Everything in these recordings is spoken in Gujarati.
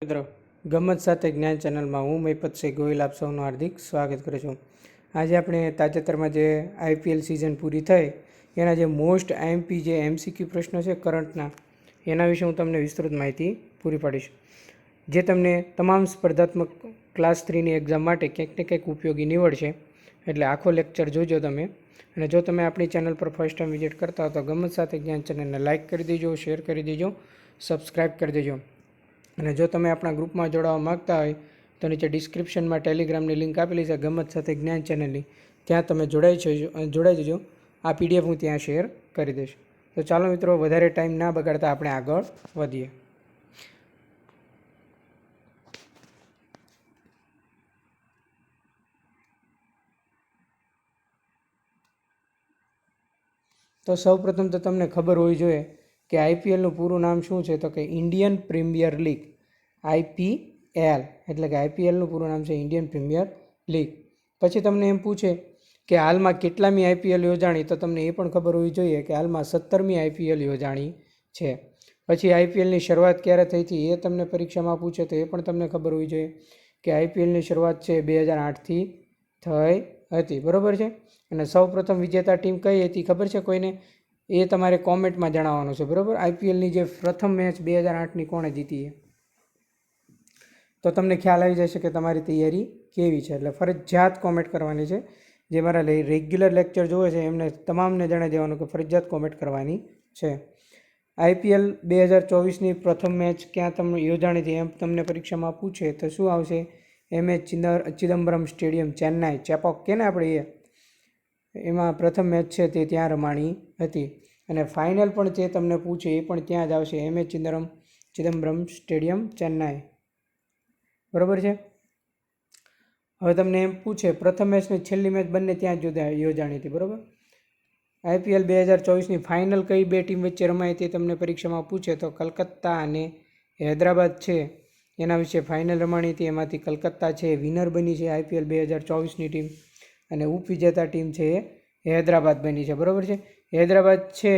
મિત્રો, ગમત સાથે જ્ઞાન ચેનલમાં હું મહિપત ગોહિલ આપ સૌનું હાર્દિક સ્વાગત કરું છું. આજે આપણે તાજેતરમાં જે આઈપીએલ સિઝન પૂરી થઈ એના જે મોસ્ટ આઈએમપી જે એમસીક્યુ પ્રશ્નો છે કરંટના, એના વિશે હું તમને વિસ્તૃત માહિતી પૂરી પાડીશ, જે તમને તમામ સ્પર્ધાત્મક ક્લાસ 3ની એક્ઝામ માટે ક્યાંક ને ક્યાંક ઉપયોગી નીવડશે. એટલે આખો લેક્ચર જોજો તમે. અને જો તમે આપણી ચેનલ પર ફર્સ્ટ ટાઈમ વિઝિટ કરતા હો તો ગમત સાથે જ્ઞાન ચેનલને લાઇક કરી દેજો, શેર કરી દેજો, સબસ્ક્રાઈબ કરી દેજો. અને જો તમે આપણા ગ્રુપમાં જોડાવા માગતા હોય તો નીચે ડિસ્ક્રિપ્શનમાં ટેલિગ્રામની લિંક આપેલી છે ગમત સાથે જ્ઞાન ચેનલની, ત્યાં તમે જોડાઈ જજો. આ પીડીએફ હું ત્યાં શેર કરી દઈશ. તો ચાલો મિત્રો, વધારે ટાઈમ ના બગાડતા આપણે આગળ વધીએ. તો સૌપ્રથમ તો તમને ખબર હોવી જોઈએ કે આઈપીએલનું પૂરું નામ શું છે, તો કે ઇન્ડિયન પ્રીમિયર લીગ. આઈપીએલ એટલે કે આઈપીએલનું પૂરું નામ છે ઇન્ડિયન પ્રીમિયર લીગ. પછી તમને એમ પૂછે કે હાલમાં કેટલામી આઈપીએલ યોજાણી, તો તમને એ પણ ખબર હોવી જોઈએ કે હાલમાં 17મી આઈપીએલ યોજાણી છે. પછી આઈપીએલની શરૂઆત ક્યારે થઈ હતી એ તમને પરીક્ષામાં પૂછે તો એ પણ તમને ખબર હોવી જોઈએ કે આઈપીએલની શરૂઆત છે 2008થી થઈ હતી, બરાબર છે. અને સૌપ્રથમ વિજેતા ટીમ કઈ હતી ખબર છે કોઈને? એ તમારે કોમેન્ટમાં જણાવવાનું છે, બરાબર. આઈપીએલની જે પ્રથમ મેચ 2008ની કોણે જીતી તો તમને ખ્યાલ આવી જશે કે તમારી તૈયારી કેવી છે. એટલે ફરજિયાત કોમેન્ટ કરવાની છે. જે મારા રેગ્યુલર લેક્ચર જોવે છે એમને તમામને જણાવી દેવાનું કે ફરજિયાત કોમેન્ટ કરવાની છે. આઈપીએલ 2024ની પ્રથમ મેચ ક્યાં તમને યોજાણી હતી એમ તમને પરીક્ષામાં પૂછે તો શું આવશે? MS ચિદમ્બરમ સ્ટેડિયમ, ચેન્નાઈ, ચેપોક કે ને આપણે એમાં પ્રથમ મેચ છે તે ત્યાં રમાણી હતી. અને ફાઇનલ પણ જે તમને પૂછે એ પણ ત્યાં જ આવશે, MS ચિદમ્બરમ સ્ટેડિયમ, ચેન્નાઈ, બરાબર છે. હવે તમને એમ પૂછે પ્રથમ મેચ ને છેલ્લી મેચ બંને ત્યાં જ યોજાણી હતી, બરાબર. આઈપીએલ 2024ની ફાઇનલ કઈ બે ટીમ વચ્ચે રમાઈ હતી તમને પરીક્ષામાં પૂછે તો કલકત્તા અને હૈદરાબાદ છે એના વિશે ફાઇનલ રમાણી હતી. એમાંથી કલકત્તા છે વિનર બની છે આઈપીએલ 2024ની ટીમ, અને ઉપવિજેતા ટીમ છે એ હૈદરાબાદ બની છે, બરાબર છે. હૈદરાબાદ છે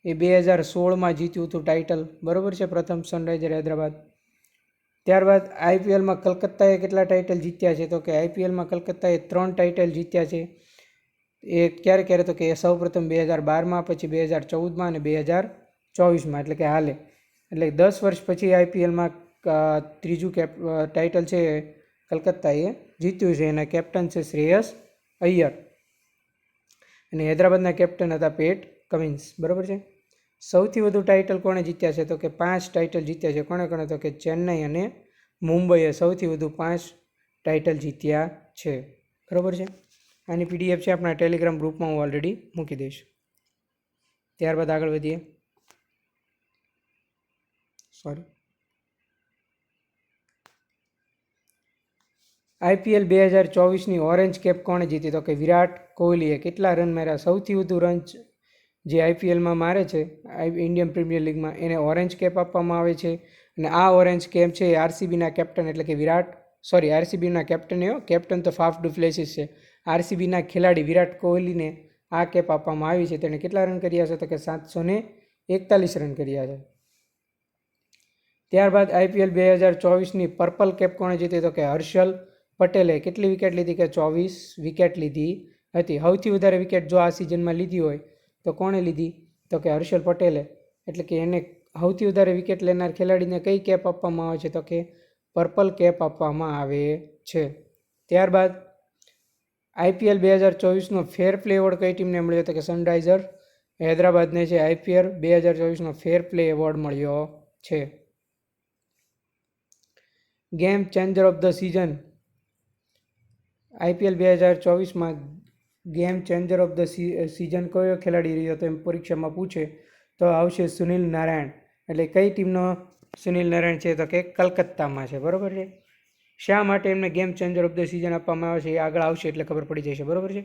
એ 2016માં જીત્યું હતું ટાઇટલ, બરાબર છે, પ્રથમ સનરાઇઝર હૈદરાબાદ. ત્યારબાદ આઈપીએલમાં કલકત્તાએ કેટલા ટાઇટલ જીત્યા છે તો કે આઈપીએલમાં કલકત્તાએ 3 ટાઇટલ જીત્યા છે. એ ક્યારે તો કે સૌપ્રથમ 2012માં, પછી 2014માં અને 2024માં, એટલે કે હાલે. એટલે 10 વર્ષ પછી આઈપીએલમાં ત્રીજું ટાઇટલ છે કલકત્તાએ જીત્યું છે. એના કેપ્ટન છે શ્રેયસ અય્યર અને હૈદરાબાદના કેપ્ટન હતા પેટ કમિન્સ, બરાબર છે. સૌથી વધુ ટાઇટલ કોણે જીત્યા છે તો કે 5 ટાઇટલ જીત્યા છે. કોણે તો કે ચેન્નઈ અને મુંબઈએ સૌથી વધુ 5 ટાઇટલ જીત્યા છે, બરાબર છે. આની પીડીએફ છે આપણા ટેલિગ્રામ ગ્રુપમાં, હું ઓલરેડી મૂકી દઈશ. ત્યારબાદ આગળ વધીએ. આઈપીએલ 2024ની ઓરેન્જ કેપ કોણે જીતી તો કે વિરાટ કોહલીએ. કેટલા રન માર્યા? સૌથી વધુ રન જે આઈપીએલમાં મારે છે ઇન્ડિયન પ્રીમિયર લીગમાં એને ઓરેન્જ કેપ આપવામાં આવે છે. અને આ ઓરેન્જ કેપ છે એ આરસીબીના કેપ્ટન એટલે કે આરસીબીના કેપ્ટન તો ફાફ ડુ પ્લેસિસ છે. આરસીબીના ખેલાડી વિરાટ કોહલીને આ કેપ આપવામાં આવી છે. તેણે કેટલા રન કર્યા છે તો કે 741 રન કર્યા છે. ત્યારબાદ આઈપીએલ 2024ની પર્પલ કેપ કોણે જીતી તો કે હર્ષલ પટેલે. કેટલી વિકેટ લીધી? કે 24 વિકેટ લીધી હતી. સૌથી વધારે વિકેટ જો આ સિઝનમાં લીધી હોય તો કોણે લીધી તો કે હર્ષલ પટેલે. એટલે કે એને સૌથી વધારે વિકેટ લેનાર ખેલાડીને કઈ કેપ આપવામાં આવે છે તો કે પર્પલ કેપ આપવામાં આવે છે. ત્યારબાદ આઈપીએલ 2024નો ફેર પ્લે એવોર્ડ કઈ ટીમને મળ્યો તો કે સનરાઇઝર હૈદરાબાદને છે આઈપીએલ 2024નો ફેર પ્લે એવોર્ડ મળ્યો છે. Game changer of the season IPL 2024માં game changer of the season કયો ખેલાડી રહ્યો તો એમ પરીક્ષામાં પૂછે તો આવશે સુનિલ નારાયણ. એટલે કઈ ટીમનો સુનિલ નારાયણ છે તો કે કલકત્તામાં છે, બરાબર છે. શા માટે એમને game changer of the season આપવામાં આવે છે એ આગળ આવશે એટલે ખબર પડી જશે, બરાબર છે.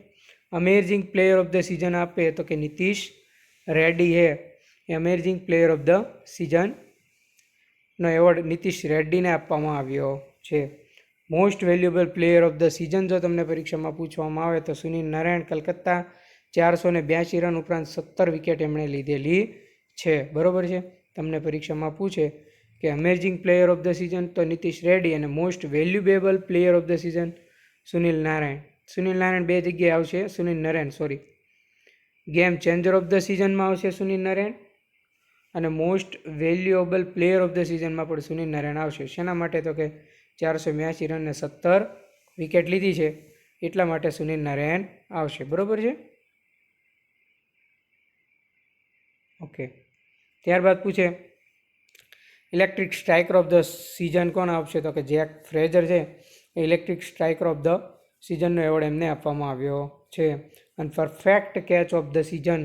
Amazing player of the season આપે તો કે નીતિશ રેડ્ડી એ અમેઝિંગ પ્લેયર ઓફ ધ સિઝનનો એવોર્ડ નીતિશ રેડ્ડીને આપવામાં આવ્યો છે. Most valuable player of the season જો તમને પરીક્ષામાં પૂછવામાં આવે તો સુનિલ નારાયણ, કલકત્તા, 482 રન ઉપરાંત 17 વિકેટ એમણે લીધેલી છે, બરાબર છે. તમને પરીક્ષામાં પૂછે કે amazing player of the season તો નીતિશ રેડ્ડી, અને most valuable player of the season Sunil Narayan. Sunil Narayan બે જગ્યાએ આવશે, Sunil Narayan sorry. Game changer of the સિઝનમાં આવશે સુનિલ નારાયણ, અને most valuable player of the સિઝનમાં પણ સુનિલ નારાયણ આવશે. શેના માટે? તો કે 482 રન અને 17 વિકેટ લીધી છે, એટલા માટે સુનિલ નારાયણ આવશે. બરોબર છે? ઓકે. ત્યારબાદ પૂછે electric striker of the season કોણ આવશે? તો કે જેક ફ્રેઝર છે એ ઇલેક્ટ્રિક સ્ટ્રાઇકર ઓફ ધ સિઝનનો એવોર્ડ એમને આપવામાં આવ્યો છે. અને perfect catch of the season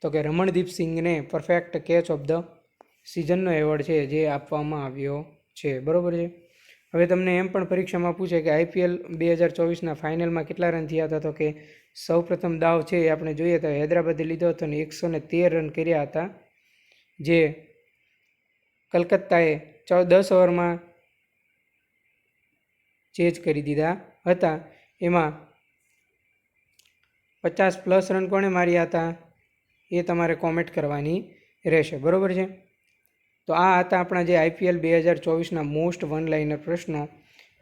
તો કે રમણદીપ સિંઘને પરફેક્ટ કેચ ઓફ ધ સિઝનનો એવોર્ડ છે જે આપવામાં આવ્યો છે. બરોબર છે? હવે તમને એમ પણ પરીક્ષામાં પૂછે કે IPL 2024ના ફાઇનલમાં કેટલા રન થયા હતા? તો કે સૌપ્રથમ દાવ છે એ આપણે જોઈએ તો હૈદરાબાદે લીધો હતો અને 113 રન કર્યા હતા, જે કલકત્તાએ 10 ઓવરમાં ચેઝ કરી દીધા હતા. એમાં 50+ રન કોણે માર્યા હતા એ તમારે કોમેન્ટ કરવાની રહેશે. બરોબર છે? તો આ હતા આપણા જે IPL 2024ના મોસ્ટ વન લાઇનર પ્રશ્નો,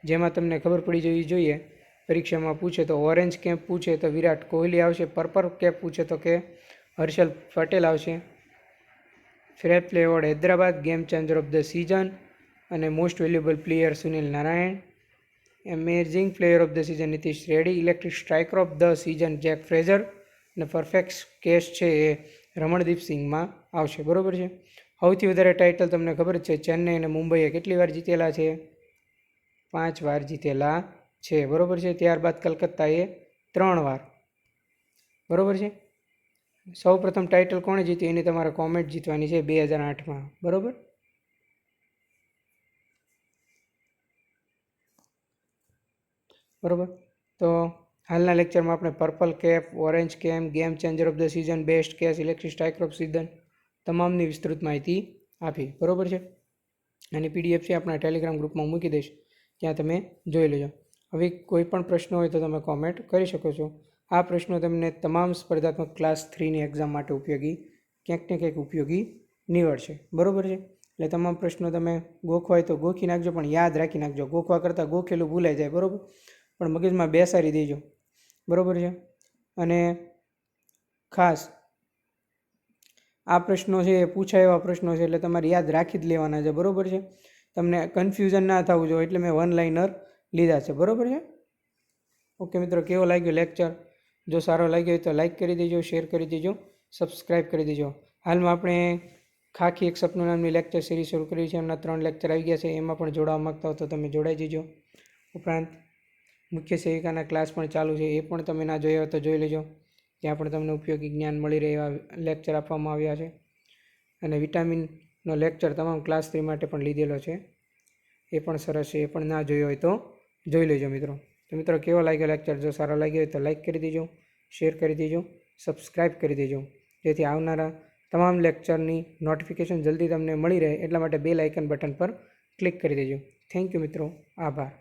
જેમાં તમને ખબર પડી જવી જોઈએ. પરીક્ષામાં પૂછે તો ઓરેન્જ કેપ પૂછે તો વિરાટ કોહલી આવશે, પર્પલ કેપ પૂછે તો કે હર્ષલ પટેલ આવશે, fair play award Hyderabad, game changer of the season અને most valuable player Sunil Narayan, amazing player of the season Nitish Reddy, electric striker of the season Jake Fraser, અને પરફેક્ટ કેચ છે એ રમણદીપ સિંઘમાં આવશે. બરોબર છે? સૌથી વધારે ટાઇટલ તમને ખબર છે, ચેન્નઈ અને મુંબઈએ કેટલી વાર જીતેલા છે? 5 વાર જીતેલા છે. બરોબર છે? ત્યારબાદ કલકત્તાએ 3 વાર. બરોબર છે? સૌ પ્રથમ ટાઇટલ કોણે જીત્યું એની તમારે કોમેન્ટ જીતવાની છે 2008માં. બરોબર? બરોબર. તો હાલના લેક્ચરમાં આપણે purple cap, orange cap, game changer of the season, best catch, electric striker of season તમામની વિસ્તૃત માહિતી આપી. બરોબર છે? અને PDF છે આપણા ટેલિગ્રામ ગ્રુપમાં મૂકી દઈશ, ત્યાં તમે જોઈ લેજો. હવે કોઈ પણ પ્રશ્ન હોય તો તમે કોમેન્ટ કરી શકો છો. આ પ્રશ્નો તમને તમામ સ્પર્ધાત્મક ક્લાસ 3ની એક્ઝામ માટે ઉપયોગી, ક્યાંક ને ક્યાંક ઉપયોગી નીવડશે. બરોબર છે? એટલે તમામ પ્રશ્નો તમે ગોખવા હોય તો ગોખી નાખજો, પણ યાદ રાખી નાખજો. ગોખવા કરતાં ગોખેલું ભૂલાઈ જાય. બરોબર? પણ મગજમાં બેસાડી દેજો. બરોબર છે? અને ખાસ આ પ્રશ્નો છે એ પૂછાય એવા પ્રશ્નો છે, એટલે તમારે યાદ રાખી જ લેવાના છે. બરોબર છે? તમને કન્ફ્યુઝન ના થવું જોઈએ, એટલે મેં વન લાઇનર લીધા છે. બરોબર છે? ઓકે મિત્રો, કેવો લાગ્યો લેક્ચર? જો સારો લાગ્યો હોય તો લાઇક કરી દેજો, શેર કરી દેજો, સબસ્ક્રાઈબ કરી દેજો. હાલમાં આપણે ખાખી એક સપનું નામની લેક્ચર સિરીઝ શરૂ કરી છે. એમના 3 લેક્ચર આવી ગયા છે. એમાં પણ જોડાવા માગતા હો તો તમે જોડાઈ જજો. ઉપરાંત મુખ્ય સેવિકાના ક્લાસ પણ ચાલુ છે, એ પણ તમે ના જોયા હોય તો જોઈ લેજો. ત્યાં પણ તમને ઉપયોગી જ્ઞાન મળી રહે એવા લેક્ચર આપવામાં આવ્યા છે. અને વિટામિનનો લેક્ચર તમામ ક્લાસ 3 માટે પણ લીધેલો છે, એ પણ સરસ છે. એ પણ ના જોયો હોય તો જોઈ લેજો મિત્રો. તો મિત્રો, કેવો લાગ્યો લેક્ચર? જો સારો લાગ્યો હોય તો લાઇક કરી દેજો, શેર કરી દેજો, સબસ્ક્રાઈબ કરી દેજો, જેથી આવનારા તમામ લેક્ચરની નોટિફિકેશન જલ્દી તમને મળી રહે. એટલા માટે બેલ આઇકન બટન પર ક્લિક કરી દેજો. થેન્ક યુ મિત્રો. આભાર.